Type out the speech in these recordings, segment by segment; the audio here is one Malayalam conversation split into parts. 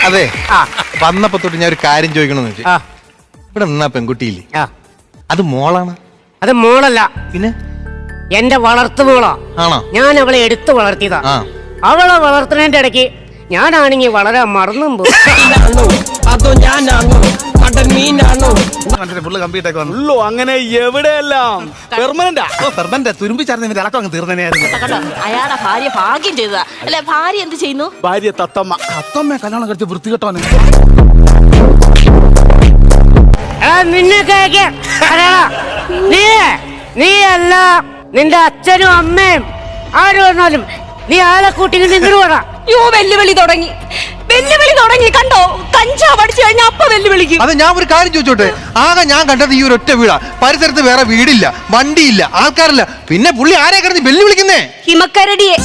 അതെ വന്നപ്പോ തൊട്ട് ഞാൻ ഒരു കാര്യം ചോദിക്കണമെന്ന് വെച്ചു. ഇവിടെ നിന്നാ പെൺകുട്ടിയില്ലേ, അത് മോളാണ്? അത് മോളല്ല, പിന്നെ എന്റെ വളർത്തു മോളാ. ആണോ? ഞാൻ അവളെ എടുത്തു വളർത്തിയതാ. അവളെ വളർത്തുന്നതിന്റെ ഇടയ്ക്ക് ഞാനാണെങ്കിൽ വളരെ മറന്നും പോയി. അതോ ഞാനാണോ കടൽ മീനാണോ? ഉള്ളൂ അങ്ങനെ എവിടെയെല്ലാം പെർമനന്റ് തുരുമ്പിച്ചാർന്ന് ഇളക്കം അങ്ങ് തീർന്നേനായിരുന്നു. അയാളുടെ ഭാര്യ ഭാഗ്യം ചെയ്തതാ അല്ലെ? ഭാര്യ എന്ത് ചെയ്യുന്നു? ഭാര്യ തത്തമ്മ കല്യാണം കഴിച്ച് വൃത്തികെട്ടവന്. നീ അല്ല, നിന്റെ അച്ഛനും അമ്മയും ആര് വന്നാലും നീ ആളെ കൂട്ടി നിന്നിട്ട് പോടാ. വെല്ലുവിളി തുടങ്ങി കണ്ടോ? കഞ്ചാവ് അടിച്ചു കഴിഞ്ഞാൽ അപ്പ വെല്ലുവിളിക്കും. അത് ഞാൻ ഒരു കാര്യം ചോദിച്ചോട്ടെ, ആകെ ഞാൻ കണ്ടത് ഈ ഒരു ഒറ്റ വീടാ. പരിസരത്ത് വേറെ വീടില്ല, വണ്ടിയില്ല, ആൾക്കാരില്ല. പിന്നെ പുള്ളി ആരെ കിടന്ന് വെല്ലുവിളിക്കുന്നേ? ഹിമക്കരടിയെ.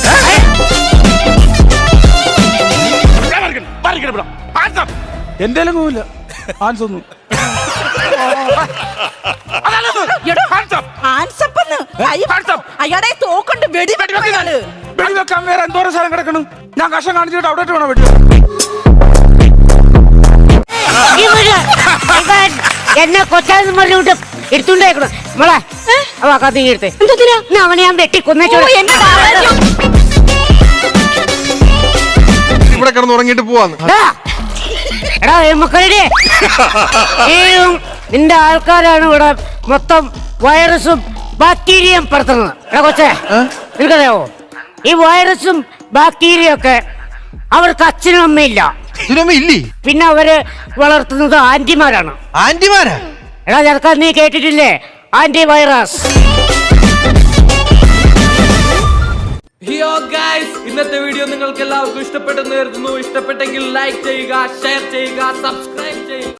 എന്തേലും പോവില്ല ആൻസൊന്നും. അയാളെ തോക്കൊണ്ട് വെടിവെക്കാൻ വേറെ എന്തോരം സ്ഥലം കിടക്കണം. ഞാൻ കഷം കാണിച്ചിട്ട് അവിടെ വേണം വെടി. എന്നെ കൊച്ചാന്ന് പറഞ്ഞുകൊണ്ട് എടുത്തുണ്ടേക്കണം മോളെ. കത്തിങ്ങെടുത്ത് അവനെ ഞാൻ വെട്ടി കൊന്നേച്ചോ. ഇവിടെ കിടന്ന് ഉറങ്ങിട്ട് പോവാന്ന്. എടാ മക്കളുടെ നിന്റെ ആൾക്കാരാണ് ഇവിടെ മൊത്തം വൈറസും ബാക്ടീരിയയും പടർത്തുന്നത്. എടാ കൊച്ചേ, നിനക്കറിയാവോ ഈ വൈറസും ബാക്ടീരിയ ഒക്കെ അവർക്ക് അച്ഛനും അമ്മയില്ല. ഇല്ലേ? പിന്നെ അവര് വളർത്തുന്നത് ആന്റിമാരാണ്. ആന്റിമാരാ? എടാ ചെറുക്കാൻ നീ കേട്ടിട്ടില്ലേ ആന്റി വൈറസ്? ഇന്നത്തെ വീഡിയോ നിങ്ങൾക്ക് എല്ലാവർക്കും ഇഷ്ടപ്പെട്ടെന്ന് കരുതുന്നു. ഇഷ്ടപ്പെട്ടെങ്കിൽ ലൈക്ക് ചെയ്യുക, ഷെയർ ചെയ്യുക, സബ്സ്ക്രൈബ്